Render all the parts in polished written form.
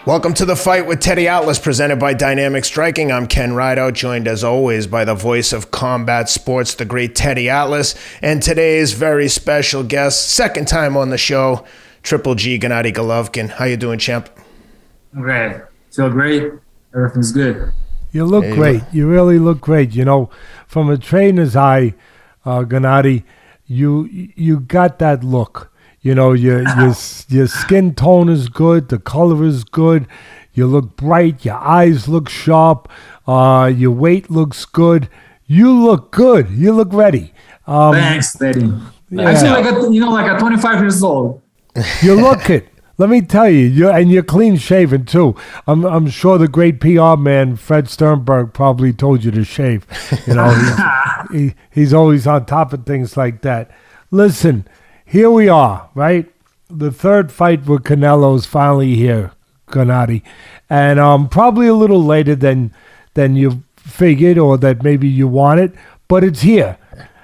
Welcome to The Fight with Teddy Atlas, presented by Dynamic Striking. I'm Ken Rideout, joined as always by the voice of combat sports, the great Teddy Atlas, and today's very special guest, second time on the show, Triple G, Gennady Golovkin. How you doing, champ? Okay, feel great. Everything's good. You look great. You really look great. You know, from a trainer's eye, Gennady, you got that look. You know, your skin tone is good. The color is good. You look bright. Your eyes look sharp. Your weight looks good. You look good. You look ready. Thanks, Teddy. Yeah. I feel like a 25 years old. You look it. Let me tell you, you're clean shaven too. I'm sure the great PR man Fred Sternberg probably told you to shave. You know, he's always on top of things like that. Listen. Here we are, right? The third fight with Canelo's finally here, Gennady. And probably a little later than you figured or that maybe you wanted, but it's here.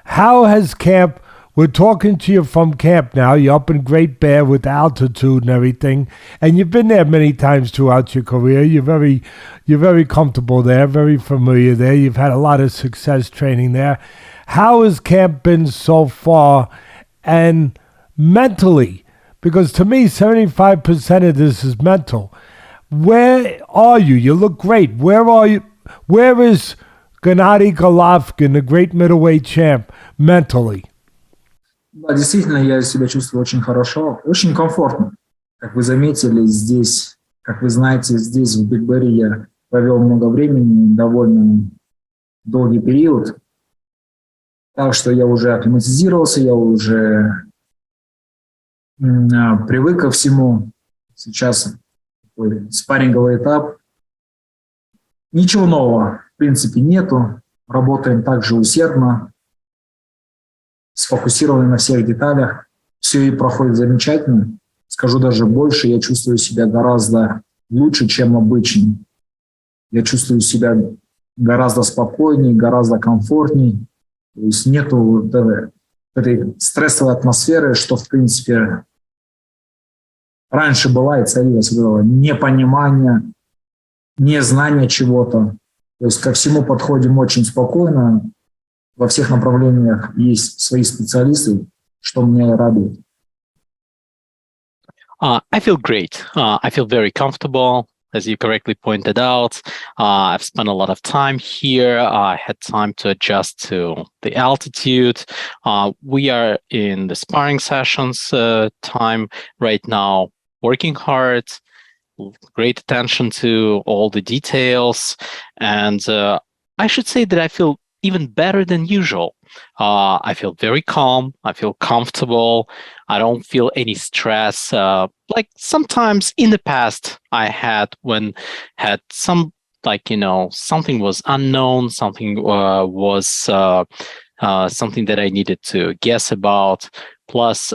How has camp, we're talking to you from camp now. You're up in Great Bear with altitude and everything. And you've been there many times throughout your career. You're very comfortable there, very familiar there. You've had a lot of success training there. How has camp been so far? And mentally, because to me, 75% of this is mental. Where are you? You look great. Where are you? Where is Gennady Golovkin, the great middleweight champ, mentally? Да, действительно, я себя чувствую очень хорошо, очень комфортно. Как вы заметили, здесь, как вы знаете, здесь в Биг Берри я провел много времени, довольно долгий период. Так что я уже акклиматизировался, я уже привык ко всему. Сейчас такой спарринговый этап. Ничего нового, в принципе, нету. Работаем также усердно, сфокусированы на всех деталях. Все и проходит замечательно. Скажу даже больше, я чувствую себя гораздо лучше, чем обычно. Я чувствую себя гораздо спокойнее, гораздо комфортнее. То есть нету этой стрессовой атмосферы, что, в принципе, раньше была и царилось непонимание, незнание чего-то. То есть ко всему подходим очень спокойно. Во всех направлениях есть свои специалисты, что меня радует. I feel great. I feel very comfortable. As you correctly pointed out, I've spent a lot of time here. I had time to adjust to the altitude. We are in the sparring sessions time right now, working hard, great attention to all the details. And I should say that I feel even better than usual. I feel very calm. I feel comfortable. I don't feel any stress. Like sometimes in the past I had when had some, like, you know, something was unknown, something was something that I needed to guess about. Plus,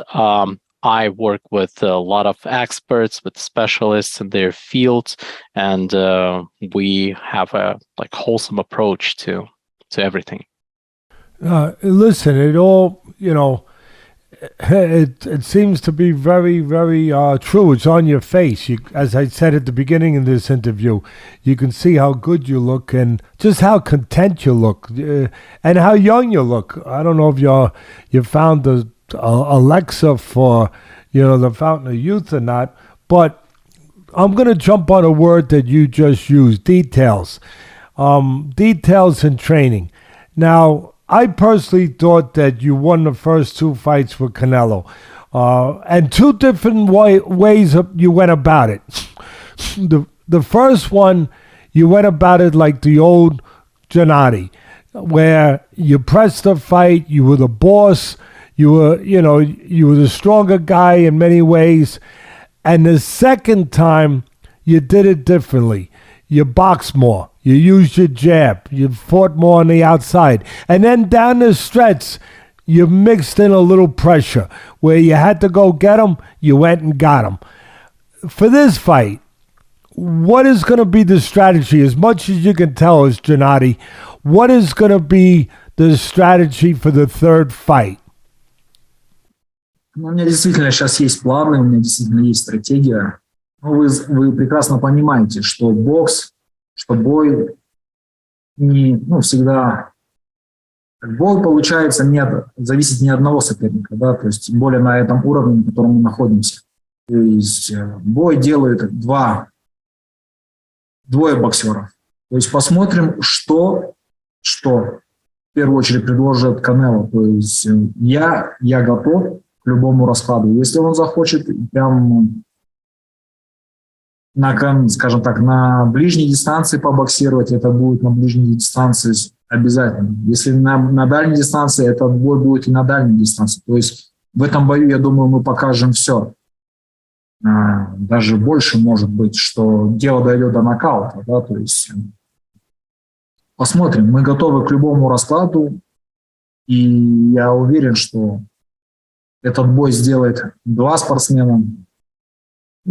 I work with a lot of experts, with specialists in their fields, and we have a wholesome approach to everything. Listen, it all, you know, it seems to be very, very true. It's on your face. As I said at the beginning of this interview, you can see how good you look and just how content you look and how young you look. I don't know if you found the Alexa for, you know, the fountain of youth or not, but I'm going to jump on a word that you just used, details. Details in training. Now, I personally thought that you won the first two fights with Canelo, and two different ways you went about it. The first one, you went about it like the old Gennady, where you pressed the fight, you were the boss, you were the stronger guy in many ways. And the second time, you did it differently. You boxed more. You used your jab. You fought more on the outside. And then down the stretch, you mixed in a little pressure. Where you had to go get him, you went and got him. For this fight, what is going to be the strategy? As much as you can tell us, Gennady, what is going to be the strategy for the third fight? У меня действительно сейчас есть планы, у меня действительно есть стратегия. вы прекрасно понимаете, что бокс, что бой не, всегда... Бой, получается, зависит не от одного соперника, да, то есть тем более на этом уровне, на котором мы находимся. То есть бой делают двое боксеров. То есть посмотрим, что в первую очередь предложит Канело. То есть я готов к любому раскладу. Если он захочет прям скажем так, на ближней дистанции побоксировать, это будет на ближней дистанции обязательно. Если на дальней дистанции, этот бой будет и на дальней дистанции. То есть в этом бою, я думаю, мы покажем все. Даже больше может быть, что дело дойдет до нокаута. Да? То есть посмотрим. Мы готовы к любому раскладу. И я уверен, что этот бой сделает два спортсмена.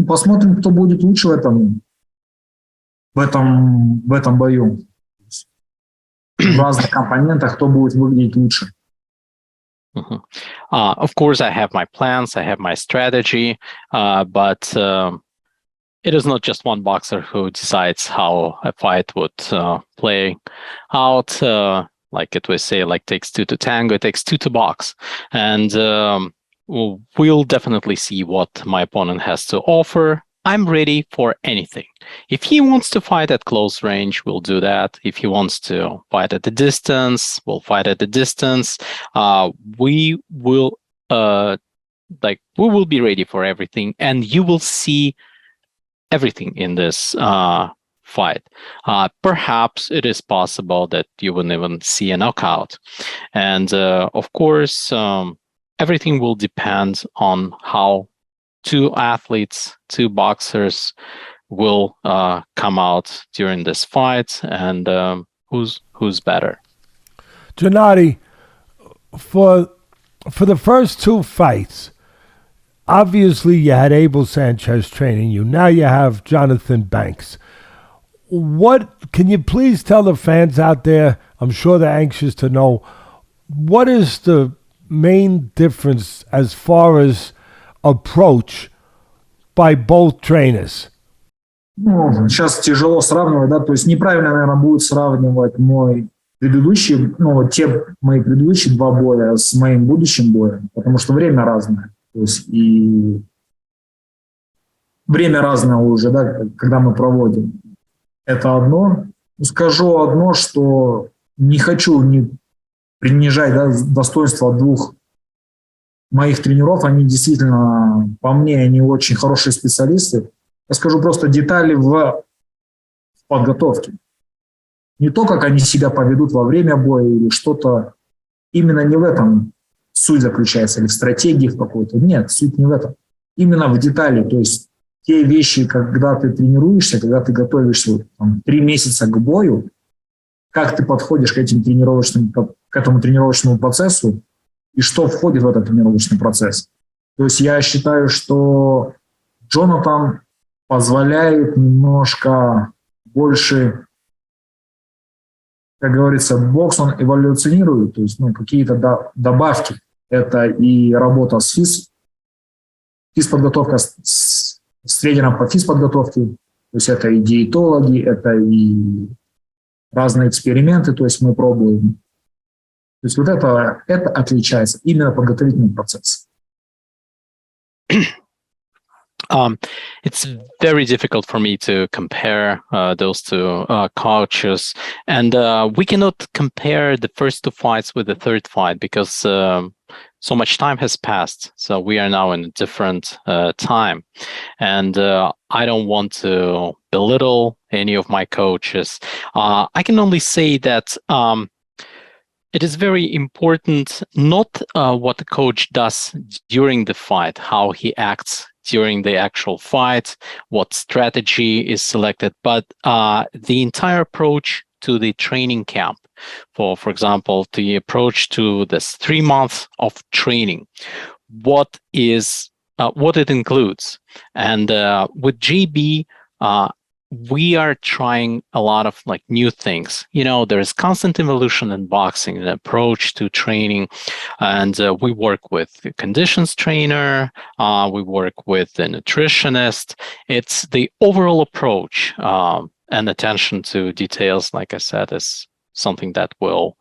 Посмотрим, кто будет лучше в этом бою. В разных компонентах, кто будет выглядеть лучше. Of course, I have my plans, I have my strategy, but it is not just one boxer who decides how a fight would play out. Like it was say, like takes two to tango, it takes two to box. And we'll definitely see what my opponent has to offer. I'm ready for anything. If he wants to fight at close range, we'll do that. If he wants to fight at the distance, we'll fight at the distance. We will be ready for everything, and you will see everything in this fight. Perhaps it is possible that you wouldn't even see a knockout. And of course, everything will depend on how two athletes, two boxers will come out during this fight, and who's better. Gennady, for the first two fights, obviously you had Abel Sanchez training you. Now you have Jonathan Banks. What can you please tell the fans out there? I'm sure they're anxious to know, what is the main difference as far as approach by both trainers? Сейчас тяжело сравнивать, да, то есть неправильно, наверное, будет сравнивать мои предыдущие два боя с моим будущим боем, потому что время разное, то есть и время разное уже, да, когда мы проводим. Это одно. Скажу одно, что не хочу принижать, да, достоинства двух моих тренеров. Они действительно, по мне, они очень хорошие специалисты. Я скажу просто детали в подготовке. Не то, как они себя поведут во время боя или что-то. Именно не в этом суть заключается, или в стратегии в какой-то. Нет, суть не в этом. Именно в детали. То есть те вещи, когда ты тренируешься, когда ты готовишься 3 месяца к бою, как ты подходишь к этому тренировочному процессу и что входит в этот тренировочный процесс. То есть я считаю, что Джонатан позволяет немножко больше, как говорится, бокс он эволюционирует, то есть какие-то добавки. Это и работа с физподготовка с тренером по физподготовке, то есть это и диетологи, это и разные эксперименты, то есть мы пробуем. То есть это отличается, именно подготовительный процесс. It's very difficult for me to compare those two coaches, and we cannot compare the first two fights with the third fight because so much time has passed. So we are now in a different time, and I don't want to belittle any of my coaches. I can only say that it is very important not what the coach does during the fight, how he acts during the actual fight, what strategy is selected, but the entire approach to the training camp. For example, the approach to this 3 months of training, what it includes. And with JB, we are trying a lot of like new things. There is constant evolution in boxing, an approach to training, and we work with a conditions trainer, we work with a nutritionist. It's the overall approach and attention to details, like I said, is something that will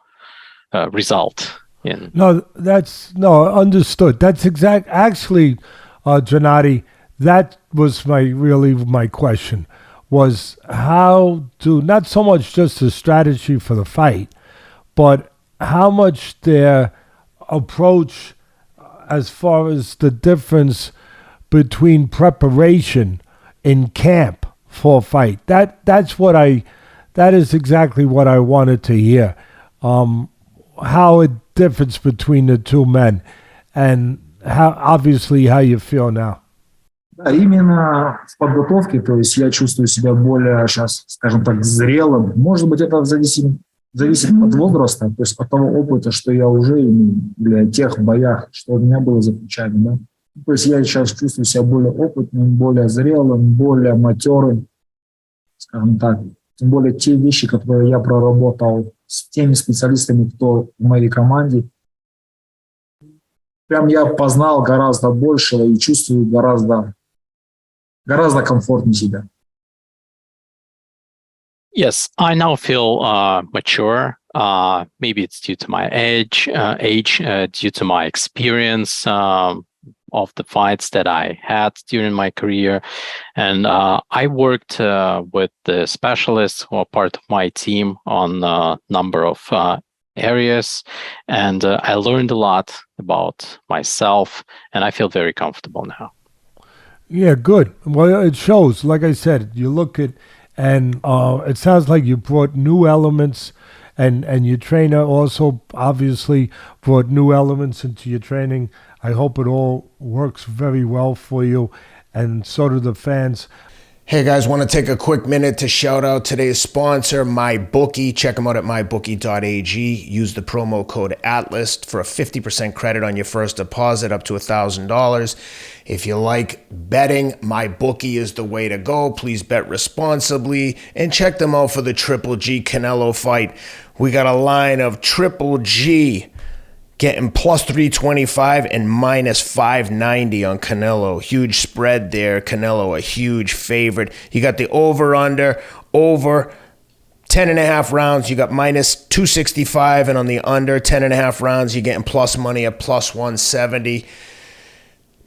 result in. No, understood. That's actually, Gennady, that was my question. Was how to, not so much just the strategy for the fight, but how much their approach as far as the difference between preparation in camp for a fight. That is exactly what I wanted to hear. How it differs between the two men, and how you feel now. Да, именно в подготовке, то есть я чувствую себя более сейчас, скажем так, зрелым. Может быть, это зависит от возраста, то есть от того опыта, что я уже имею для тех боях, что у меня было за плечами. Да? То есть я сейчас чувствую себя более опытным, более зрелым, более матерым, скажем так. Тем более те вещи, которые я проработал с теми специалистами, кто в моей команде, прям я познал гораздо больше и чувствую гораздо комфортнее себя. Yes, I now feel mature. Maybe it's due to my age, due to my experience of the fights that I had during my career. And I worked with the specialists who are part of my team on a number of areas. And I learned a lot about myself, and I feel very comfortable now. Yeah, good. Well, it shows. Like I said, you look at, and it sounds like you brought new elements, and your trainer also obviously brought new elements into your training. I hope it all works very well for you, and so do the fans. Hey guys, want to take a quick minute to shout out today's sponsor, MyBookie. Check them out at mybookie.ag. Use the promo code ATLAS for a 50% credit on your first deposit up to $1,000. If you like betting, MyBookie is the way to go. Please bet responsibly and check them out for the Triple G Canelo fight. We got a line of Triple G getting plus 325 and minus 590 on Canelo. Huge spread there. Canelo, a huge favorite. You got the over 10.5 rounds. You got minus 265, and on the under 10.5 rounds, you're getting plus money at plus 170.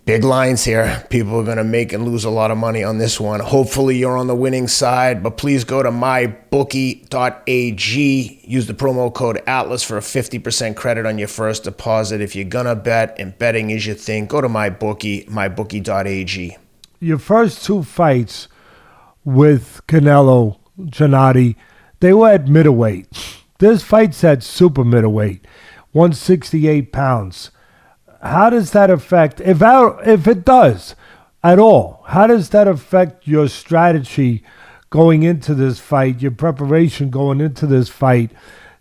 Big lines here. People are going to make and lose a lot of money on this one. Hopefully you're on the winning side, but please go to mybookie.ag. Use the promo code ATLAS for a 50% credit on your first deposit. If you're going to bet and betting is your thing, go to mybookie.ag. Your first two fights with Canelo, Gennady, they were at middleweight. This fight's at super middleweight, 168 pounds. How does that affect, if it does at all, how does that affect your strategy going into this fight, your preparation going into this fight,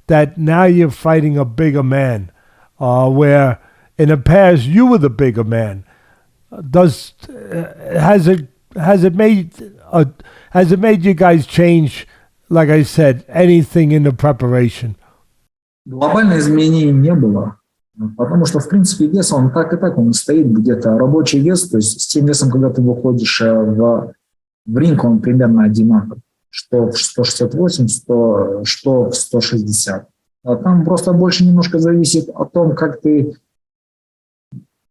that now you're fighting a bigger man, where in the past you were the bigger man? Has it made you guys change, like I said, anything in the preparation? Глобальных изменений не было. Потому что, в принципе, вес, он так и так, он стоит где-то. Рабочий вес, то есть с тем весом, когда ты выходишь в ринг, он примерно одинаков. Что в 168, что в 160. А там просто больше немножко зависит о том, как ты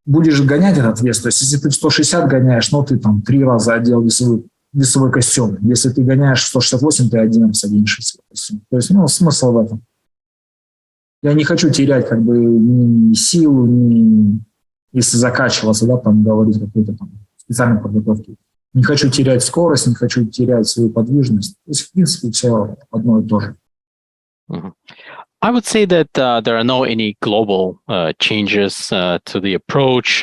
будешь гонять этот вес. То есть если ты в 160 гоняешь, ну ты там 3 раза одел весовой костюм. Если ты гоняешь в 168, ты один раз оденешь весовой костюм. То есть, смысл в этом. Я не хочу терять как бы ни силу, ни если закачиваться, да, там говорить какой-то там специальной подготовки. Не хочу терять скорость, не хочу терять свою подвижность. То есть, в принципе, все одно и то же. I would say that there are no any global changes to the approach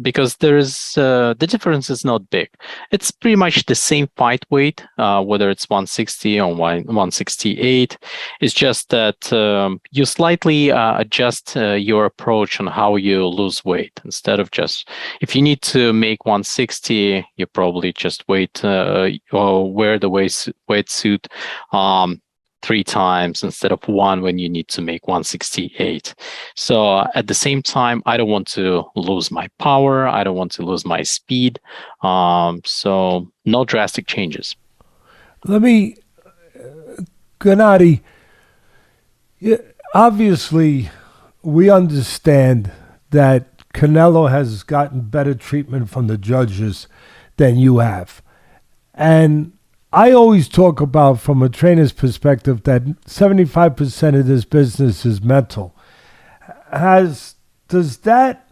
because the difference is not big. It's pretty much the same fight weight, whether it's 160 or 168. It's just that you slightly adjust your approach on how you lose weight. Instead of just, if you need to make 160, you probably just wait or wear the weight suit 3 times instead of 1 when you need to make 168. So at the same time, I don't want to lose my power. I don't want to lose my speed. So no drastic changes. Let me, Gennady, obviously we understand that Canelo has gotten better treatment from the judges than you have. And I always talk about, from a trainer's perspective, that 75% of this business is mental. Does that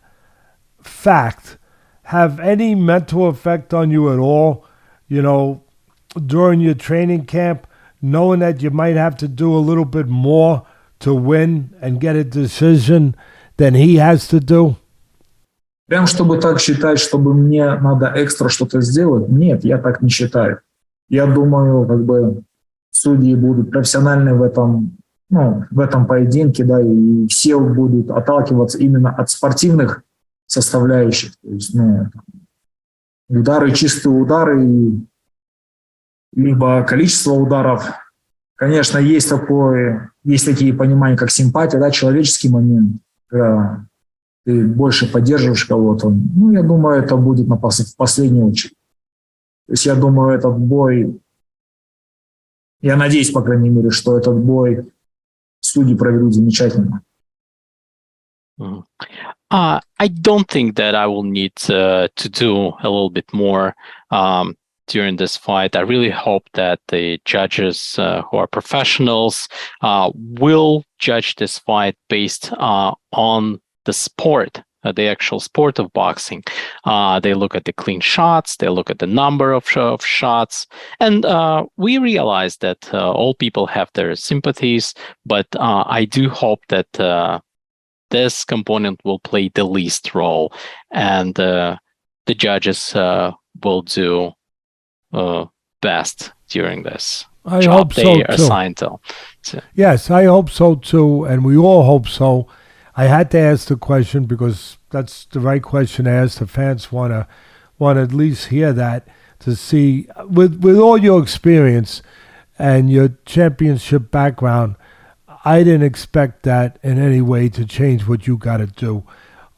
fact have any mental effect on you at all, during your training camp, knowing that you might have to do a little bit more to win and get a decision than he has to do? Прям чтобы так считать, чтобы мне надо экстра что-то сделать? Нет, я так не считаю. Я думаю, судьи будут профессиональны в этом поединке, да, и все будут отталкиваться именно от спортивных составляющих. То есть, удары, чистые удары, либо количество ударов. Конечно, есть такие понимания, как симпатия, да, человеческий момент, когда ты больше поддерживаешь кого-то. Я думаю, это будет в последнюю очередь. То есть я думаю, этот бой, я надеюсь, по крайней мере, что этот бой судьи проведут замечательно. I don't think that I will need to do a little bit more during this fight. I really hope that the judges who are professionals will judge this fight based on the sport, the actual sport of boxing. They look at the clean shots, they look at the number of shots, and we realize that all people have their sympathies, but I do hope that this component will play the least role, and the judges will do best during this. I hope so they too. Assigned to. Yes, I hope so too, and we all hope so. I had to ask the question because that's the right question to ask. The fans want to at least hear that, to see, with all your experience and your championship background, I didn't expect that in any way to change what you got to do.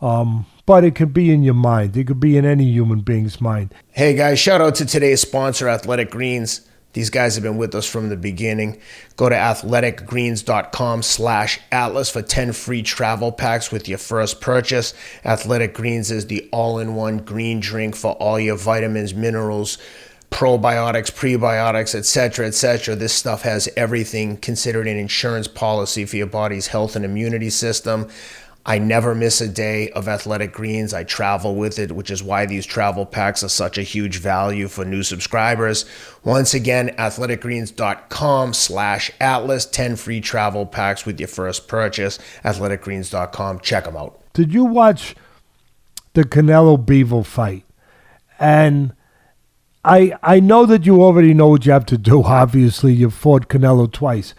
But it could be in your mind. It could be in any human being's mind. Hey guys, shout out to today's sponsor, Athletic Greens. These guys have been with us from the beginning. Go to athleticgreens.com/Atlas for 10 free travel packs with your first purchase. Athletic Greens is the all-in-one green drink for all your vitamins, minerals, probiotics, prebiotics, etc., etc. This stuff has everything considered an insurance policy for your body's health and immunity system. I never miss a day of Athletic Greens. I travel with it, which is why these travel packs are such a huge value for new subscribers. Once again, athleticgreens.com/Atlas, 10 free travel packs with your first purchase. Athleticgreens.com. Check them out. Did you watch the Canelo Bivol fight? And I know that you already know what you have to do. Obviously, you fought Canelo twice.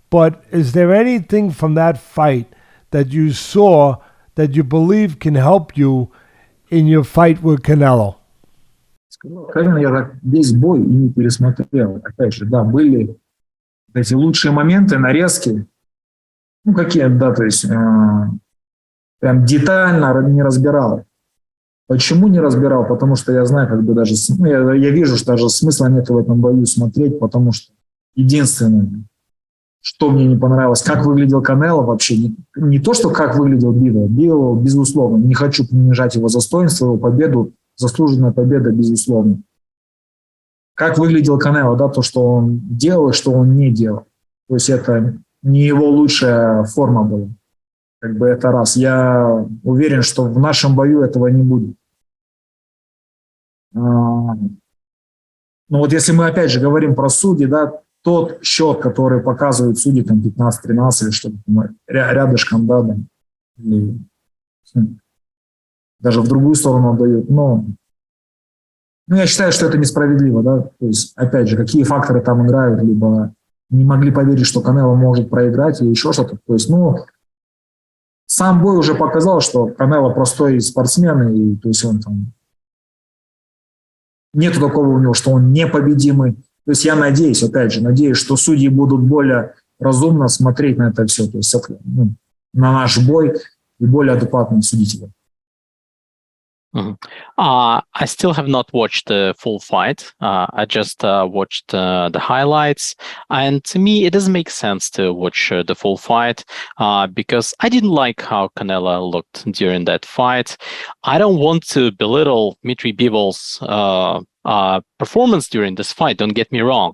But is there anything from that fight that you saw that you believe can help you in your fight with Canelo? Конечно, я так весь бой и не пересмотрел. Опять же, да, были эти лучшие моменты, нарезки. Какие, да, то есть прям детально не разбирал. Почему не разбирал? Потому что я знаю, даже, я вижу, что даже смысла нет в этом бою смотреть, потому что единственное, что мне не понравилось, как выглядел Канело вообще. Не то, что как выглядел Бивол. Бивол, безусловно, не хочу принижать его достоинство, его победу. Заслуженная победа, безусловно. Как выглядел Канело, да, то, что он делал и что он не делал. То есть это не его лучшая форма была. Это раз. Я уверен, что в нашем бою этого не будет. Но вот если мы опять же говорим про судьи, да, тот счет, который показывают судьи, там 15-13 или что-то рядышком, да, или даже в другую сторону дают, но я считаю, что это несправедливо, да, то есть, опять же, какие факторы там играют, либо не могли поверить, что Канело может проиграть или еще что-то, то есть, сам бой уже показал, что Канело простой спортсмен, и то есть он там нету такого у него, что он непобедимый. То есть я надеюсь, опять же, что судьи будут более разумно смотреть на это все, то есть на наш бой и более адекватно судить его. I still have not watched the full fight. I just watched the highlights. And to me, it doesn't make sense to watch the full fight because I didn't like how Canelo looked during that fight. I don't want to belittle Dmitry Bivol's performance during this fight. Don't get me wrong.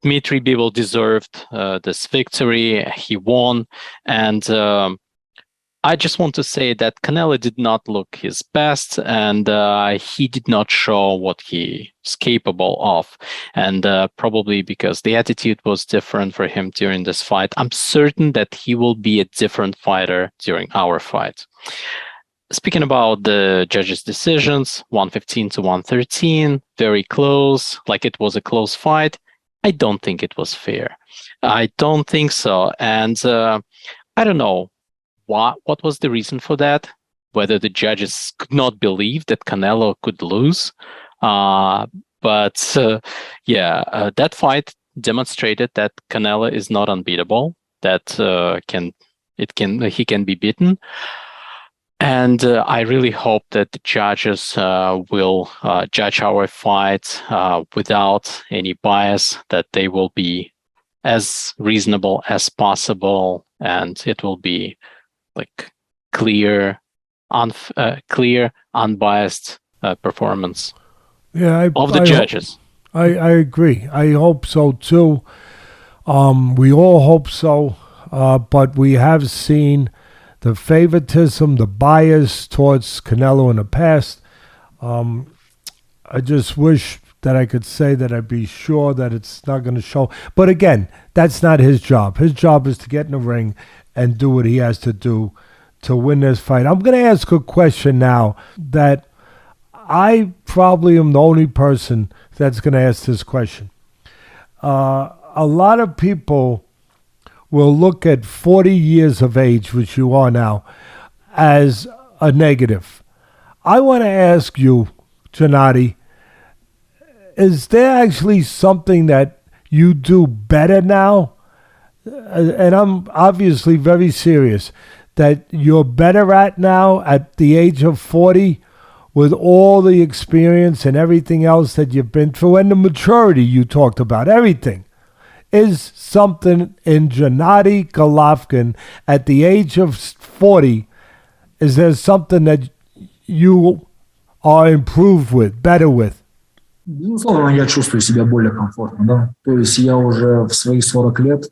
Dmitry Bivol deserved this victory. He won. And I just want to say that Canelo did not look his best, and he did not show what he is capable of. And probably because the attitude was different for him during this fight, I'm certain that he will be a different fighter during our fight. Speaking about the judges' decisions, 115 to 113, very close, like it was a close fight. I don't think it was fair. I don't think so. And I don't know. What was the reason for that? Whether the judges could not believe that Canelo could lose. That fight demonstrated that Canelo is not unbeatable, that he can be beaten. And I really hope that the judges will judge our fight without any bias, that they will be as reasonable as possible, and it will be like clear, unbiased performance of the judges. I agree. I hope so too. We all hope so, but we have seen the favoritism, the bias towards Canelo in the past. I just wish that I could say that I'd be sure that it's not going to show. But again, that's not his job. His job is to get in the ring and do what he has to do to win this fight. I'm going to ask a question now that I probably am the only person that's going to ask this question. A lot of people will look at 40 years of age, which you are now, as a negative. I want to ask you, Gennady, is there actually something that you do better now? And I'm obviously very serious, that you're better at now at the age of 40 with all the experience and everything else that you've been through and the maturity you talked about, everything. Is something in Gennady Golovkin at the age of 40, is there something that you are improved with, better with? Безусловно, я чувствую себя более комфортно, да. То есть я уже в свои 40 лет,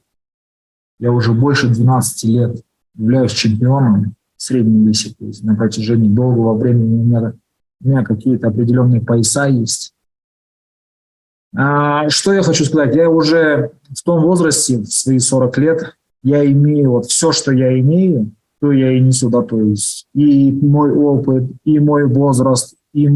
я уже больше 12 лет являюсь чемпионом в среднем весе. То есть на протяжении долгого времени у меня какие-то определенные пояса есть. Что я хочу сказать? Я уже в том возрасте, в свои 40 лет, я имею вот все, что я имею, то я и несу, да, то есть и мой опыт, и мой возраст, и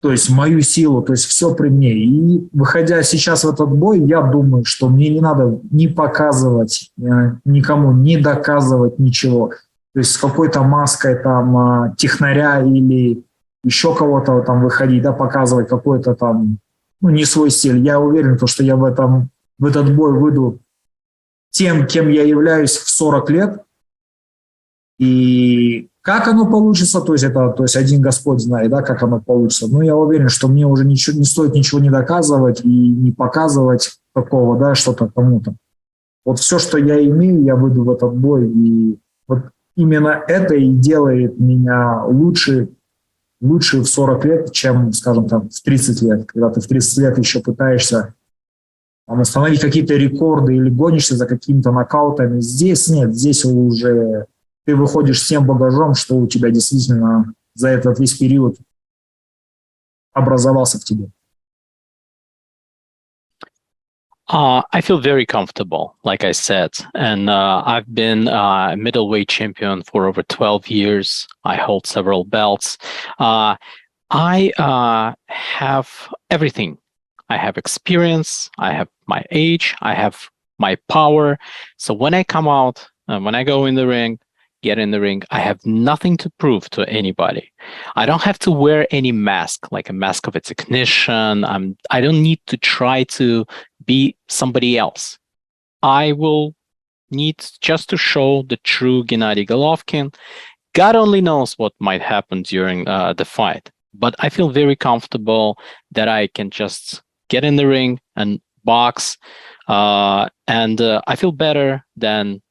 то есть мою силу, то есть все при мне. И выходя сейчас в этот бой, я думаю, что мне не надо ни показывать никому, ни доказывать ничего. То есть с какой-то маской там технаря или еще кого-то там выходить, да, показывать какой-то там, не свой стиль. Я уверен, что я в этот бой выйду тем, кем я являюсь в 40 лет. И как оно получится, то есть один Господь знает, да, как оно получится. Но я уверен, что мне уже не стоит ничего не доказывать и не показывать такого, да, что-то кому-то. Вот все, что я имею, я выйду в этот бой. И вот именно это и делает меня лучше в 40 лет, чем, скажем, там, в 30 лет. Когда ты в 30 лет еще пытаешься там установить какие-то рекорды или гонишься за какими-то нокаутами. Здесь нет, здесь уже ты выходишь с тем багажом, что у тебя действительно за этот весь период образовался в тебе. I feel very comfortable, like I said, and I've been a middleweight champion for over 12 years. I hold several belts. I have everything. I have experience, I have my age, I have my power. So when I come out, when I go in the ring, get in the ring, I have nothing to prove to anybody. I don't have to wear any mask, like a mask of a technician. I don't need to try to be somebody else. I will need just to show the true Gennady Golovkin. God only knows what might happen during the fight, but I feel very comfortable that I can just get in the ring and box, and I feel better than,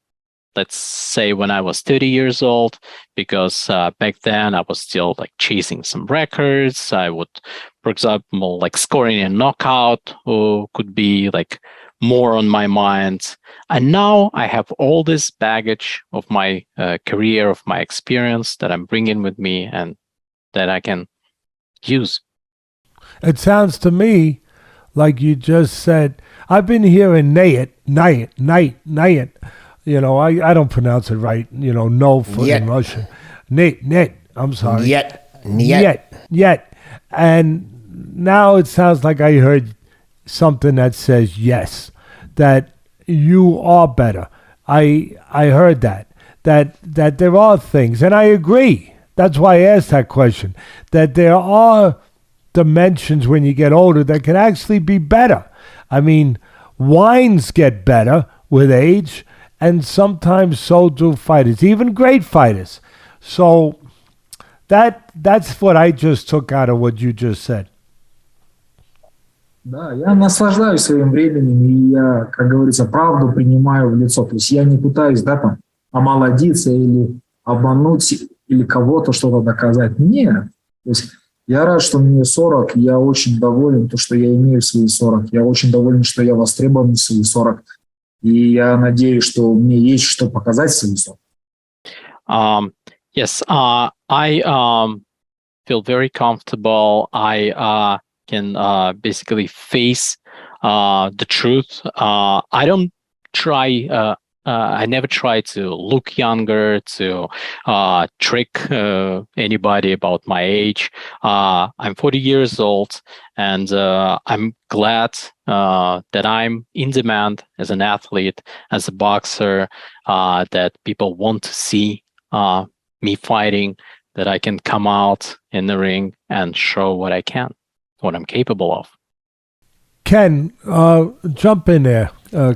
let's say, when I was 30 years old, because back then I was still like chasing some records. I would, for example, like scoring a knockout could be like more on my mind. And now I have all this baggage of my career, of my experience that I'm bringing with me and that I can use. It sounds to me like you just said, I've been hearing Nayet. You know, I don't pronounce it right. You know, no for in Russian. Net. I'm sorry. Yet. And now it sounds like I heard something that says yes, that you are better. I heard that there are things, and I agree. That's why I asked that question, that there are dimensions when you get older that can actually be better. I mean, wines get better with age, and sometimes so do fighters, even great fighters. So that's what I just took out of what you just said. Да, я наслаждаюсь своим временем, и я, как говорится, правду принимаю в лицо. То есть я не пытаюсь, да, там, омолодиться или обмануть, или кого-то что-то доказать. Нет. То есть я рад, что мне 40, я очень доволен, то, что я имею в свои 40. Я очень доволен, что я востребован в свои 40. И я надеюсь, что мне есть что показать в свои 40. Yes, I feel very comfortable. I can basically face the truth. I don't try. I never try to look younger, to trick anybody about my age. I'm 40 years old, and I'm glad that I'm in demand as an athlete, as a boxer, that people want to see me fighting, that I can come out in the ring and show what I can, what I'm capable of. Ken, jump in there.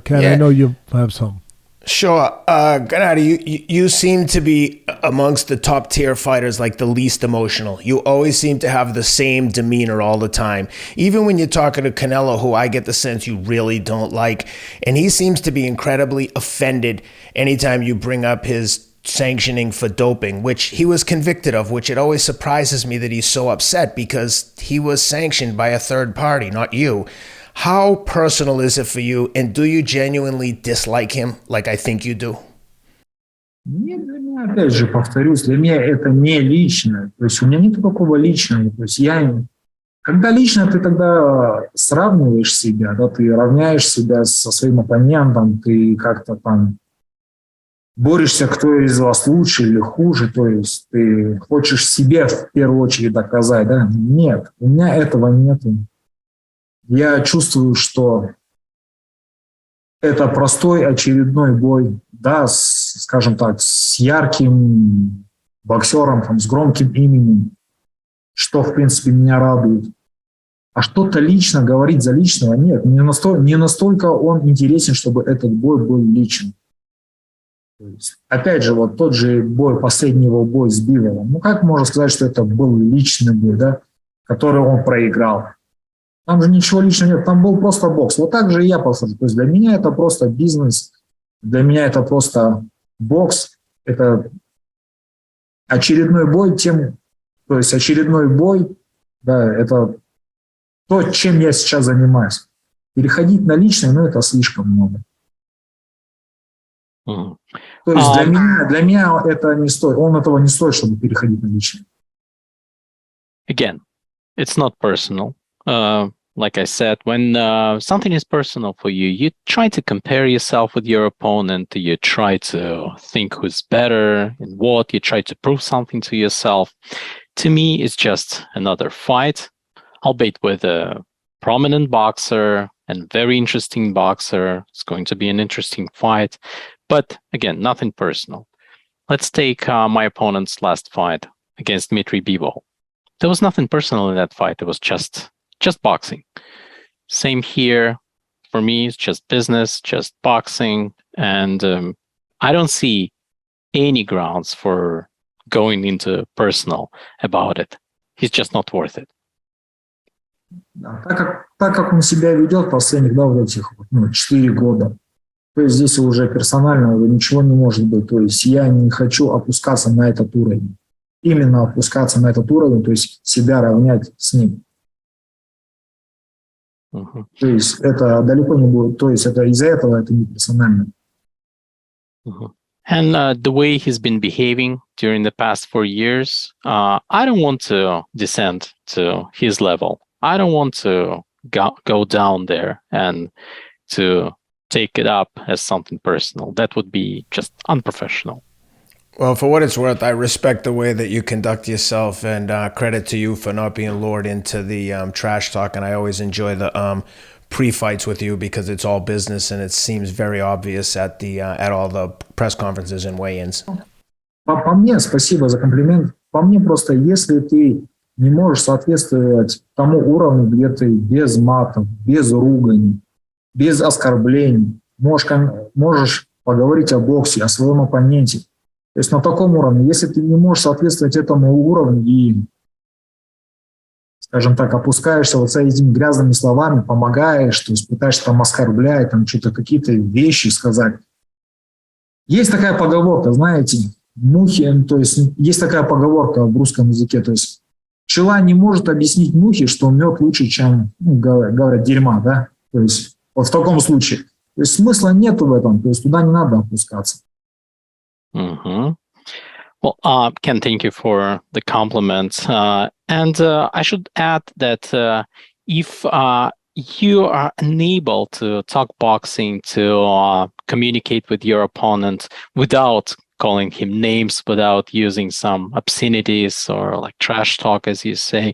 Ken, I know you have some. Sure. Gennady, you seem to be amongst the top tier fighters, like the least emotional. You always seem to have the same demeanor all the time. Even when you're talking to Canelo, who I get the sense you really don't like, and he seems to be incredibly offended anytime you bring up his sanctioning for doping, which he was convicted of, which it always surprises me that he's so upset because he was sanctioned by a third party, not you. How personal is it for you, and do you genuinely dislike him like I think you do? Нет, для меня, опять же, повторюсь, для меня это не личное. То есть у меня нет такого личного. То есть когда лично, ты тогда сравниваешь себя, да, ты равняешь себя со своим оппонентом, ты как-то там борешься, кто из вас лучше или хуже, то есть ты хочешь себе в первую очередь доказать, да? Нет, у меня этого нет. Я чувствую, что это простой очередной бой, да, скажем так, с ярким боксером, там, с громким именем, что, в принципе, меня радует. А что-то лично говорить за личного нет. Не настолько он интересен, чтобы этот бой был личным. То есть, опять же, вот тот же бой, последний его бой с Биволом. Ну, как можно сказать, что это был личный бой, да, который он проиграл? Там же ничего личного нет, там был просто бокс. Вот так же и я подхожу. То есть для меня это просто бизнес, для меня это просто бокс. Это очередной бой, очередной бой, да, это то, чем я сейчас занимаюсь. Переходить на личное, это слишком много. То есть для меня это не стоит, он этого не стоит, чтобы переходить на личное. Again, it's not personal. like I said, when something is personal for you, you try to compare yourself with your opponent. You try to think who's better in what. You try to prove something to yourself. To me, it's just another fight, albeit with a prominent boxer and very interesting boxer. It's going to be an interesting fight. But again, nothing personal. Let's take my opponent's last fight against Dmitry Bivol. There was nothing personal in that fight. It was just boxing. Same here. For me, it's just business, just boxing. And I don't see any grounds for going into personal about it. He's just not worth it. Да, так как он себя ведет последних, да, вот этих 4 года, то есть здесь уже персонального ничего не может быть. То есть я не хочу опускаться на этот уровень. Именно опускаться на этот уровень, то есть себя равнять с ним. То есть это далеко не будет, то есть это из-за этого это не персонально. And the way he's been behaving during the past 4 years, I don't want to descend to his level. I don't want to go down there and to take it up as something personal. That would be just unprofessional. Well, for what it's worth, I respect the way that you conduct yourself, and credit to you for not being lured into the trash talk. And I always enjoy the pre-fights with you because it's all business, and it seems very obvious at all the press conferences and weigh-ins. По мне, спасибо за комплимент. По мне просто, если ты не можешь соответствовать тому уровню, где ты без матов, без ругани, без оскорблений, можешь поговорить о боксе, о своем оппоненте. То есть на таком уровне, если ты не можешь соответствовать этому уровню и, скажем так, опускаешься вот с этими грязными словами, помогаешь, то есть пытаешься там оскорблять, там что-то какие-то вещи сказать. Есть такая поговорка, знаете, мухи, то есть есть такая поговорка в русском языке, то есть пчела не может объяснить мухе, что мед лучше, чем, говорят, дерьма, да? То есть вот в таком случае. То есть смысла нету в этом, то есть туда не надо опускаться. Mm-hmm. Well, Ken, thank you for the compliment. And I should add that if you are unable to talk boxing, to communicate with your opponent without calling him names, without using some obscenities or like trash talk, as you say,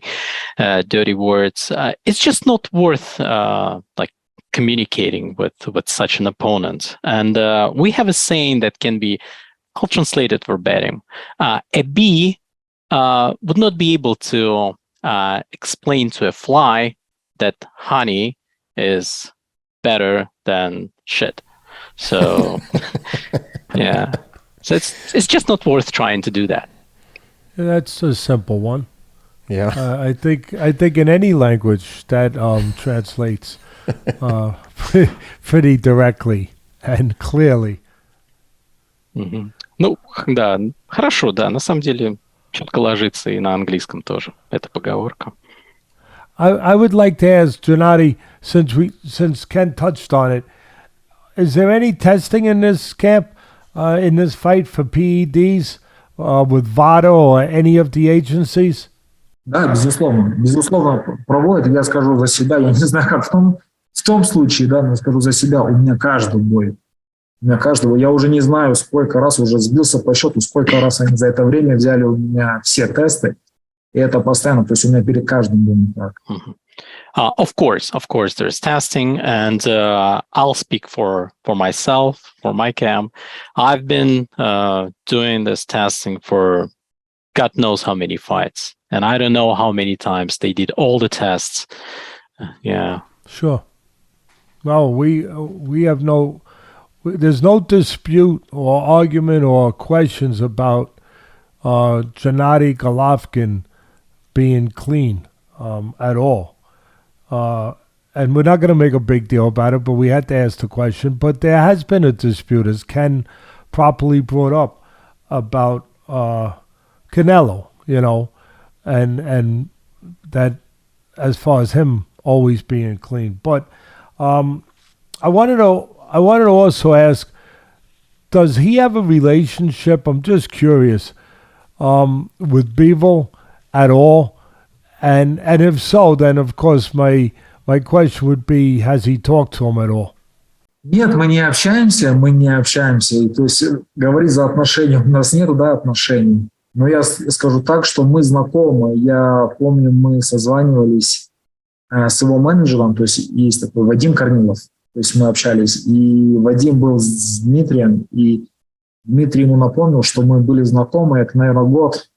dirty words, it's just not worth like communicating with such an opponent. And we have a saying that can be, I'll translate it verbatim. A bee would not be able to explain to a fly that honey is better than shit. So, yeah. So it's just not worth trying to do that. That's a simple one. Yeah. I think in any language that translates pretty directly and clearly. Mm-hmm. Ну, да, хорошо, да, на самом деле четко ложится и на английском тоже эта поговорка. I would like to ask Gennady, since Ken touched on it, is there any testing in this camp, in this fight for PEDs with VADA or any of the agencies? Да, безусловно проводят. Я скажу за себя, я не знаю, как в том случае, да, но скажу за себя, у меня каждый бой. У меня каждого, я уже не знаю, сколько раз, уже сбился по счету, сколько раз они за это время взяли у меня все тесты, и это постоянно, то есть у меня перед каждым боем так. Of course, there's testing, and I'll speak for myself, for my camp. I've been doing this testing for God knows how many fights, and I don't know how many times they did all the tests. Yeah. Sure. Well, we have there's no dispute or argument or questions about Gennady Golovkin being clean at all. And we're not going to make a big deal about it, but we had to ask the question. But there has been a dispute, as Ken properly brought up, about Canelo, and that as far as him always being clean. But I wanted to also ask, does he have a relationship, I'm just curious, with Bivol at all? And if so, then of course my my question would be, has he talked to him at all? Нет, мы не общаемся. И, то есть говорить за отношения, у нас нет, да, отношений. Но я скажу так, что мы знакомы. Я помню, мы созванивались с его менеджером, то есть есть такой Вадим Корнилов. То есть мы общались, и Вадим был с Дмитрием, и Дмитрий ему напомнил, что мы были знакомы. Это, наверное, год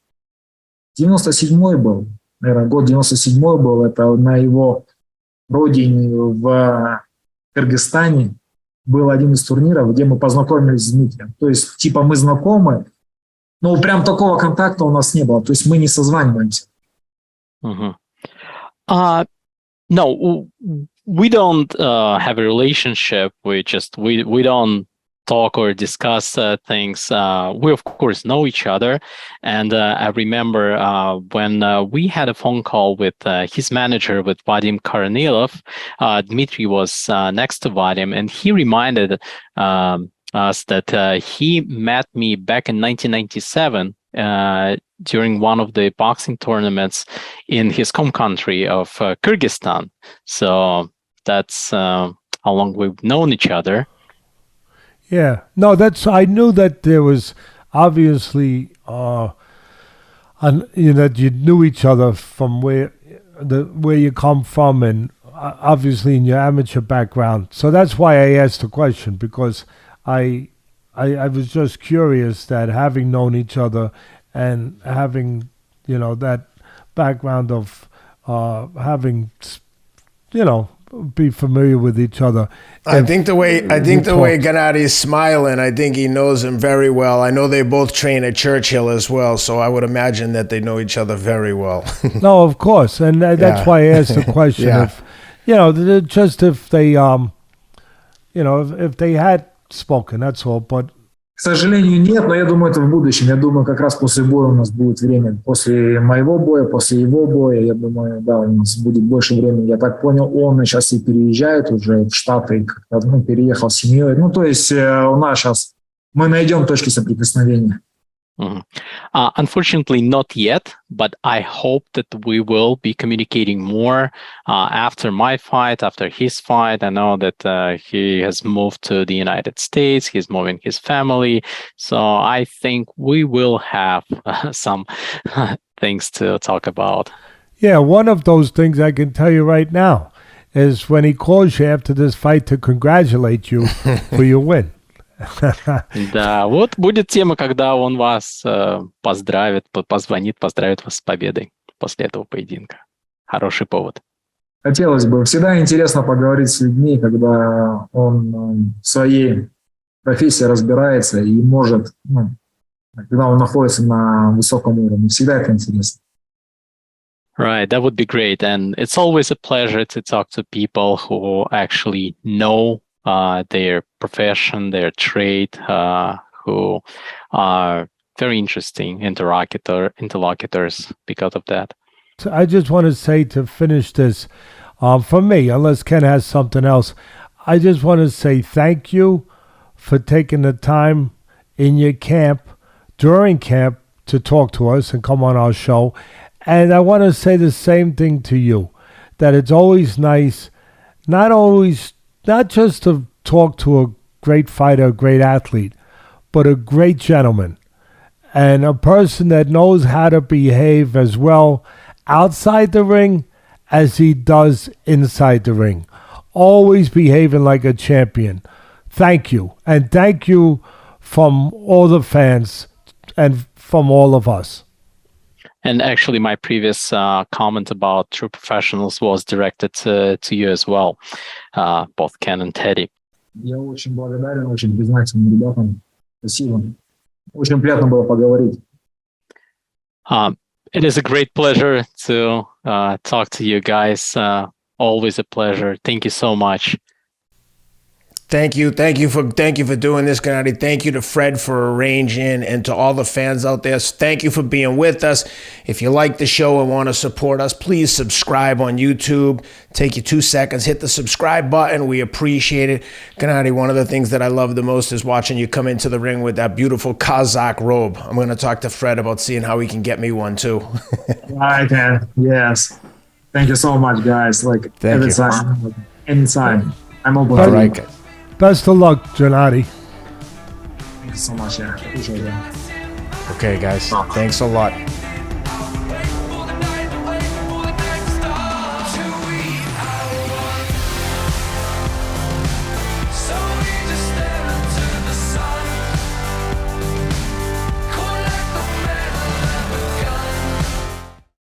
97-й был. Наверное, год 97-й был. Это на его родине в Кыргызстане был один из турниров, где мы познакомились с Дмитрием. То есть, типа, мы знакомы, но прям такого контакта у нас не было. То есть мы не созваниваемся. No, we don't have a relationship. We don't talk or discuss things. We of course know each other, and I remember when we had a phone call with his manager, with Vadim Kornilov. Dmitry was next to Vadim, and he reminded us that he met me back in 1997 during one of the boxing tournaments in his home country of Kyrgyzstan. So that's how long we've known each other. Yeah, no, I knew that there was obviously, that you knew each other from where you come from, and obviously in your amateur background. So that's why I asked the question, because I was just curious that having known each other and having, that background of having, be familiar with each other. I think the way Gennady is smiling, I think he knows him very well. I know they both train at Churchill as well, so I would imagine that they know each other very well. No, of course, and that's why I asked the question. Yeah. If they, if they had spoken, that's all. But К сожалению, нет, но я думаю, это в будущем. Я думаю, как раз после боя у нас будет время. После моего боя, после его боя, я думаю, да, у нас будет больше времени. Я так понял, он сейчас и переезжает уже в Штаты, переехал с семьей. То есть у нас сейчас мы найдем точки соприкосновения. Unfortunately, not yet, but I hope that we will be communicating more after my fight, after his fight. I know that he has moved to the United States. He's moving his family. So I think we will have some things to talk about. Yeah, one of those things I can tell you right now is when he calls you after this fight to congratulate you for your win. Да, вот будет тема, когда он вас поздравит, позвонит, поздравит вас с победой после этого поединка. Хороший повод. Хотелось бы. Всегда интересно поговорить с людьми, когда он в своей профессии разбирается и может, когда он находится на высоком уровне. Всегда это интересно. Right, that would be great. And it's always a pleasure to talk to people who actually know their profession, their trade, who are very interesting interlocutors because of that. So I just want to say, to finish this, for me, unless Ken has something else, I just want to say thank you for taking the time in your camp, during camp, to talk to us and come on our show. And I want to say the same thing to you, that it's always nice, not just to talk to a great fighter, a great athlete, but a great gentleman and a person that knows how to behave as well outside the ring as he does inside the ring. Always behaving like a champion. Thank you. And thank you from all the fans and from all of us. And actually, my previous comment about true professionals was directed to you as well, both Ken and Teddy. Я очень благодарен, очень признателен ребятам. Спасибо. Очень приятно было поговорить. It is a great pleasure to talk to you guys. Always a pleasure. Thank you so much. Thank you for doing this, Gennady. Thank you to Fred for arranging, and to all the fans out there. Thank you for being with us. If you like the show and want to support us, please subscribe on YouTube. Take you 2 seconds, hit the subscribe button. We appreciate it. Gennady, one of the things that I love the most is watching you come into the ring with that beautiful Kazakh robe. I'm going to talk to Fred about seeing how he can get me one too. I can, yes. Thank you so much, guys. Like Thank you. Anytime. I'm open. All right, guys. Best of luck, Gennady. Thank you so much. Yeah. Appreciate it. Okay, guys. Thanks a lot.